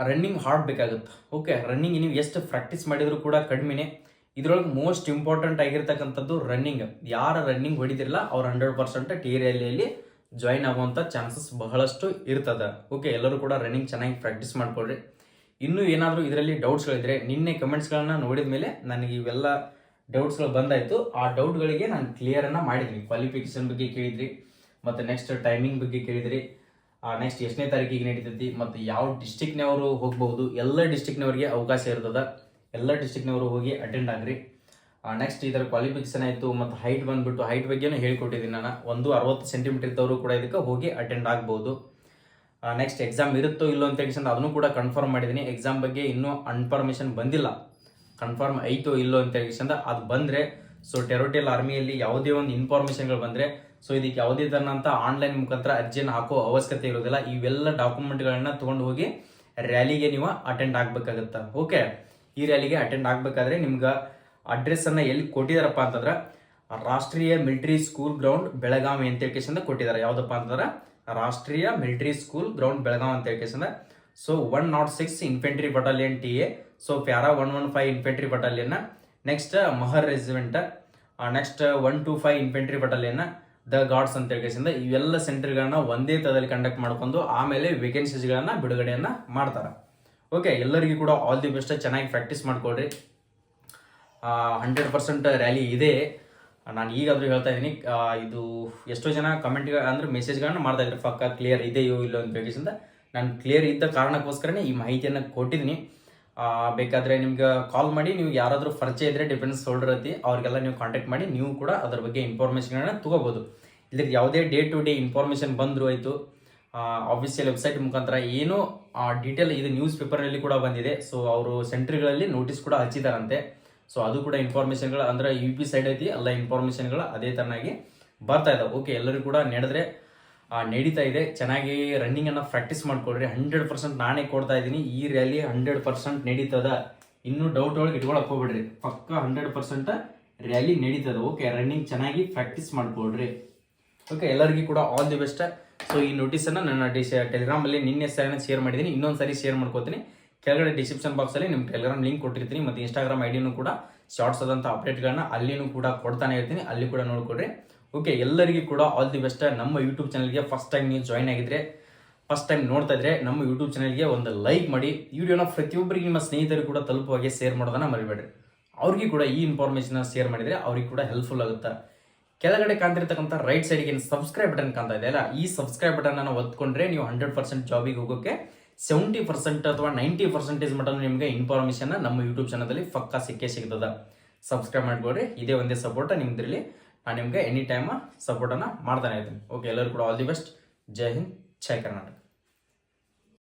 ರನ್ನಿಂಗ್ ಹಾರ್ಡ್ ಬೇಕಾಗುತ್ತೆ. ಓಕೆ, ರನ್ನಿಂಗ್ ನೀವು ಎಷ್ಟು ಪ್ರಾಕ್ಟೀಸ್ ಮಾಡಿದ್ರು ಕೂಡ ಕಡಿಮೆನೇ. ಇದರೊಳಗೆ ಮೋಸ್ಟ್ ಇಂಪಾರ್ಟೆಂಟ್ ಆಗಿರ್ತಕ್ಕಂಥದ್ದು ರನ್ನಿಂಗ್. ಯಾರು ರನ್ನಿಂಗ್ ಹೊಡಿದಿರಲ್ಲ ಅವ್ರು 100% TRLಯಲ್ಲಿ ಜಾಯಿನ್ ಆಗುವಂಥ ಚಾನ್ಸಸ್ ಬಹಳಷ್ಟು ಇರ್ತದೆ. ಓಕೆ, ಎಲ್ಲರೂ ಕೂಡ ರನ್ನಿಂಗ್ ಚೆನ್ನಾಗಿ ಪ್ರಾಕ್ಟೀಸ್ ಮಾಡ್ಕೊಳ್ರಿ. ಇನ್ನೂ ಏನಾದರೂ ಇದರಲ್ಲಿ ಡೌಟ್ಸ್ಗಳಿದ್ರೆ ನಿನ್ನೆ ಕಮೆಂಟ್ಸ್ಗಳನ್ನ ನೋಡಿದ ಮೇಲೆ ನನಗೆ ಇವೆಲ್ಲ ಡೌಟ್ಸ್ಗಳು ಬಂದಾಯಿತು. ಆ ಡೌಟ್ಗಳಿಗೆ ನಾನು ಕ್ಲಿಯರನ್ನು ಮಾಡಿದ್ದೀನಿ. ಕ್ವಾಲಿಫಿಕೇಷನ್ ಬಗ್ಗೆ ಕೇಳಿದ್ರಿ, ಮತ್ತು ನೆಕ್ಸ್ಟ್ ಟೈಮಿಂಗ್ ಬಗ್ಗೆ ಕೇಳಿದ್ರಿ, ನೆಕ್ಸ್ಟ್ ಎಷ್ಟನೇ ತಾರೀಕಿಗೆ ನಡೀತೈತಿ, ಮತ್ತು ಯಾವ ಡಿಸ್ಟಿಕ್ನವರು ಹೋಗ್ಬಹುದು, ಎಲ್ಲ ಡಿಸ್ಟಿಕ್ನವ್ರಿಗೆ ಅವಕಾಶ ಇರ್ತದೆ. ಎಲ್ಲ ಡಿಸ್ಟಿಕ್ನವರು ಹೋಗಿ ಅಟೆಂಡ್ ಆಗ್ರಿ. ನೆಕ್ಸ್ಟ್ ಇದರ ಕ್ವಾಲಿಫಿಕೇಷನ್ ಆಯಿತು. ಮತ್ತು ಹೈಟ್ ಬಂದುಬಿಟ್ಟು ಹೈಟ್ ಬಗ್ಗೆನೂ ಹೇಳ್ಕೊಟ್ಟಿದ್ದೀನಿ ನಾನು. 60 ಸೆಂಟಿಮೀಟರ್ ಇದ್ದವರು ಕೂಡ ಇದಕ್ಕೆ ಹೋಗಿ ಅಟೆಂಡ್ ಆಗ್ಬೋದು. ನೆಕ್ಸ್ಟ್ ಎಕ್ಸಾಮ್ ಇರುತ್ತೋ ಇಲ್ಲೋ ಅಂತ ಹೇಳಿ ಅದನ್ನು ಕೂಡ ಕನ್ಫರ್ಮ್ ಮಾಡಿದ್ದೀನಿ. ಎಕ್ಸಾಮ್ ಬಗ್ಗೆ ಇನ್ನೂ ಇನ್ಫಾರ್ಮೇಷನ್ ಬಂದಿಲ್ಲ, ಕನ್ಫರ್ಮ್ ಐತೋ ಇಲ್ಲೋ ಅಂತ ಹೇಳಿ ಅದು ಬಂದರೆ, ಸೊ ಟೆರೋಟಿಯಲ್ ಆರ್ಮಿಯಲ್ಲಿ ಯಾವುದೇ ಒಂದು ಇನ್ಫಾರ್ಮೇಷನ್ಗಳು ಬಂದರೆ, ಸೊ ಇದಕ್ಕೆ ಯಾವುದೇ ಥರನಂತ ಆನ್ಲೈನ್ ಮುಖಾಂತರ ಅರ್ಜಿಯನ್ನು ಹಾಕೋ ಅವಶ್ಯಕತೆ ಇರೋದಿಲ್ಲ. ಇವೆಲ್ಲ ಡಾಕ್ಯುಮೆಂಟ್ಗಳನ್ನ ತೊಗೊಂಡು ಹೋಗಿ ರ್ಯಾಲಿಗೆ ನೀವು ಅಟೆಂಡ್ ಆಗಬೇಕಾಗುತ್ತೆ. ಓಕೆ, ಈ ರ್ಯಾಲಿಗೆ ಅಟೆಂಡ್ ಆಗಬೇಕಾದ್ರೆ ನಿಮ್ಗೆ ಅಡ್ರೆಸ್ಸನ್ನು ಎಲ್ಲಿ ಕೊಟ್ಟಿದ್ದಾರಪ್ಪ ಅಂತಂದ್ರೆ, ರಾಷ್ಟ್ರೀಯ ಮಿಲಿಟರಿ ಸ್ಕೂಲ್ ಗ್ರೌಂಡ್ ಬೆಳಗಾವಿ ಅಂತ ಹೇಳ್ಕೇಸಿಂದ ಕೊಟ್ಟಿದ್ದಾರೆ. ಯಾವುದಪ್ಪ ಅಂತಂದ್ರೆ ರಾಷ್ಟ್ರೀಯ ಮಿಲಿಟರಿ ಸ್ಕೂಲ್ ಗ್ರೌಂಡ್ ಬೆಳಗಾವಿ ಅಂತ ಹೇಳ್ಕೇಸಿಂದ. So 106 infantry battalion TA, so para 115 infantry battalion, next Mahar regiment, next 125 infantry battalion, the guards ಅಂತ ಹೇಳ್ಕೇಸಿಂದ ಇವೆಲ್ಲ ಸೆಂಟರ್ಗಳನ್ನ ಒಂದೇ ತರದಲ್ಲಿ ಕಂಡಕ್ಟ್ ಮಾಡ್ಕೊಂಡು ಆಮೇಲೆ ವೇಕೆನ್ಸೀಸ್ಗಳನ್ನ ಬಿಡುಗಡೆಯನ್ನು ಮಾಡ್ತಾರೆ. ಓಕೆ, ಎಲ್ಲರಿಗೂ ಕೂಡ ಆಲ್ ದಿ ಬೆಸ್ಟ್. ಚೆನ್ನಾಗಿ ಪ್ರಾಕ್ಟೀಸ್ ಮಾಡ್ಕೊಳ್ರಿ. 100% ರ್ಯಾಲಿ ಇದೆ. ನಾನು ಈಗಾದರೂ ಹೇಳ್ತಾ ಇದ್ದೀನಿ. ಇದು ಎಷ್ಟೋ ಜನ ಕಮೆಂಟ್ ಅಂದರೆ ಮೆಸೇಜ್ಗಳನ್ನ ಮಾಡ್ತಾ ಇದ್ದಾರೆ, ಪಕ್ಕ ಕ್ಲಿಯರ್ ಇದೆಯೋ ಇಲ್ಲೋ ಅಂತ ಬೇಕಿಸಿಂದ. ನಾನು ಕ್ಲಿಯರ್ ಇದ್ದ ಕಾರಣಕ್ಕೋಸ್ಕರನೇ ಈ ಮಾಹಿತಿಯನ್ನು ಕೊಟ್ಟಿದ್ದೀನಿ. ಬೇಕಾದರೆ ನಿಮ್ಗೆ ಕಾಲ್ ಮಾಡಿ, ನೀವು ಯಾರಾದರೂ ಪರಿಚಯ ಇದ್ದರೆ ಡಿಫೆನ್ಸ್ ಹೋಲ್ಡರ್ ಐತಿ ಅವ್ರಿಗೆಲ್ಲ ನೀವು ಕಾಂಟ್ಯಾಕ್ಟ್ ಮಾಡಿ ನೀವು ಕೂಡ ಅದ್ರ ಬಗ್ಗೆ ಇನ್ಫಾರ್ಮೇಷನ್ಗಳನ್ನ ತೊಗೋಬೋದು. ಇದ್ರ ಯಾವುದೇ ಡೇ ಟು ಡೇ ಇನ್ಫಾರ್ಮೇಷನ್ ಬಂದರೂ ಆಯಿತು, ಆಫಿಷಿಯಲ್ ವೆಬ್ಸೈಟ್ ಮುಖಾಂತರ ಏನು ಡೀಟೇಲ್ ಇದು ನ್ಯೂಸ್ ಪೇಪರ್ನಲ್ಲಿ ಕೂಡ ಬಂದಿದೆ. ಸೊ ಅವರು ಸೆಂಟ್ರಿಗಳಲ್ಲಿ ನೋಟಿಸ್ ಕೂಡ ಹಚ್ಚಿದಾರಂತೆ. ಸೊ ಅದು ಕೂಡ ಇನ್ಫಾರ್ಮೇಷನ್ಗಳು ಅಂದ್ರೆ UP ಸೈಡ್ ಐತಿ ಎಲ್ಲ ಇನ್ಫಾರ್ಮೇಷನ್ಗಳು ಅದೇ ತರನಾಗಿ ಬರ್ತಾ ಇದಾವೆ. ಓಕೆ, ಎಲ್ಲರೂ ಕೂಡ ನಡೆದ್ರೆ ನಡೀತಾ ಇದೆ. ಚೆನ್ನಾಗಿ ರನ್ನಿಂಗ್ ಅನ್ನ ಪ್ರಾಕ್ಟೀಸ್ ಮಾಡ್ಕೊಡ್ರಿ. 100% ನಾನೇ ಕೊಡ್ತಾ ಇದ್ದೀನಿ. ಈ ರ್ಯಾಲಿ 100% ನಡೀತದ. ಇನ್ನೂ ಡೌಟ್ ಒಳಗೆ ಇಟ್ಕೊಳಕ್ ಹೋಗ್ಬಿಡ್ರಿ. ಪಕ್ಕ 100% ರ್ಯಾಲಿ ನಡೀತದ. ಓಕೆ, ರನ್ನಿಂಗ್ ಚೆನ್ನಾಗಿ ಪ್ರಾಕ್ಟೀಸ್ ಮಾಡ್ಕೊಡ್ರಿ. ಓಕೆ, ಎಲ್ಲರಿಗೂ ಕೂಡ ಆಲ್ ದಿ ಬೆಸ್ಟ್. ಸೊ ಈ ನೋಟಿಸನ್ನು ನನ್ನ ಟೆಲಿಗ್ರಾಮಲ್ಲಿ ನಿನ್ನೆ ಶೇರ್ ಮಾಡಿದ್ದೀನಿ. ಇನ್ನೊಂದ್ಸರಿ ಶೇರ್ ಮಾಡ್ಕೋತೀನಿ. ಕೆಳಗಡೆ ಡಿಸ್ಕ್ರಿಪ್ಷನ್ ಬಾಕ್ಸಲ್ಲಿ ನಿಮ್ಮ ಟೆಲಿಗ್ರಾಮ್ ಲಿಂಕ್ ಕೊಟ್ಟಿರ್ತೀನಿ. ಮತ್ತು ಇನ್ಸ್ಟಾಗ್ರಾಮ್ ಐಡಿನೂ ಕೂಡ ಶಾರ್ಟ್ಸ್ ಆದಂಥ ಅಪ್ಡೇಟ್ಗಳನ್ನ ಅಲ್ಲಿನೂ ಕೂಡ ಕೊಡ್ತಾನೆ ಇರ್ತೀನಿ. ಅಲ್ಲಿ ಕೂಡ ನೋಡ್ಕೊಡ್ರಿ. ಓಕೆ, ಎಲ್ಲರಿಗೂ ಕೂಡ ಆಲ್ ದಿ ಬೆಸ್ಟ್. ನಮ್ಮ ಯೂಟ್ಯೂಬ್ ಚಾನಲ್ಗೆ ಫಸ್ಟ್ ಟೈಮ್ ನೀವು ಜಾಯ್ನ್ ಆಗಿದ್ರೆ, ಫಸ್ಟ್ ಟೈಮ್ ನೋಡ್ತಾ ಇದ್ರೆ ನಮ್ಮ ಯೂಟ್ಯೂಬ್ ಚಾನಲ್ಗೆ ಒಂದು ಲೈಕ್ ಮಾಡಿ. ವಿಡಿಯೋನ ಪ್ರತಿಯೊಬ್ಬರಿಗೆ ನಿಮ್ಮ ಸ್ನೇಹಿತರು ಕೂಡ ತಲುಪುವಾಗೆ ಶೇರ್ ಮಾಡೋದನ್ನ ಮರಿಬೇಡ್ರಿ. ಅವ್ರಿಗೆ ಕೂಡ ಈ ಇನ್ಫಾರ್ಮೇಷನ್ ಶೇರ್ ಮಾಡಿದ್ರೆ ಅವ್ರಿಗೆ ಕೂಡ ಹೆಲ್ಪ್ಫುಲ್ ಆಗುತ್ತೆ. ಕೆಳಗಡೆ ಕಾಣ್ತಿರ್ತಕ್ಕಂಥ ರೈಟ್ ಸೈಡ್ಗೆ ಸಬ್ಸ್ಕ್ರೈಬ್ ಬಟನ್ ಕಾಣ್ತಾ ಇದೆ ಅಲ್ಲ, ಈ ಸಬ್ಸ್ಕ್ರೈಬ್ ಬಟನ್ ಅನ್ನು ಒತ್ಕೊಂಡ್ರೆ ನೀವು 100% ಜಾಬಿಗೆ ಹೋಗೋಕೆ 70% ಅಥವಾ 90% ಮಟ್ಟ ನಿಮಗೆ ಇನ್ಫಾರ್ಮೇಷನ್ ನಮ್ಮ ಯೂಟ್ಯೂಬ್ ಚಾನಲಲ್ಲಿ ಪಕ್ಕಾ ಸಿಕ್ಕೇ ಸಿಗ್ತದ. ಸಬ್ಸ್ಕ್ರೈಬ್ ಮಾಡ್ಕೊಡ್ರಿ. ಇದೇ ಒಂದೇ ಸಪೋರ್ಟ್ ನಿಮ್ದಿರಲಿ. ನಾನು ನಿಮಗೆ ಎನಿ ಟೈಮ್ ಸಪೋರ್ಟನ್ನು ಮಾಡ್ತಾನೆ ಇದ್ದೀನಿ. ಓಕೆ, ಎಲ್ಲರೂ ಕೂಡ all the best. Jai Hind, Jai Karnataka.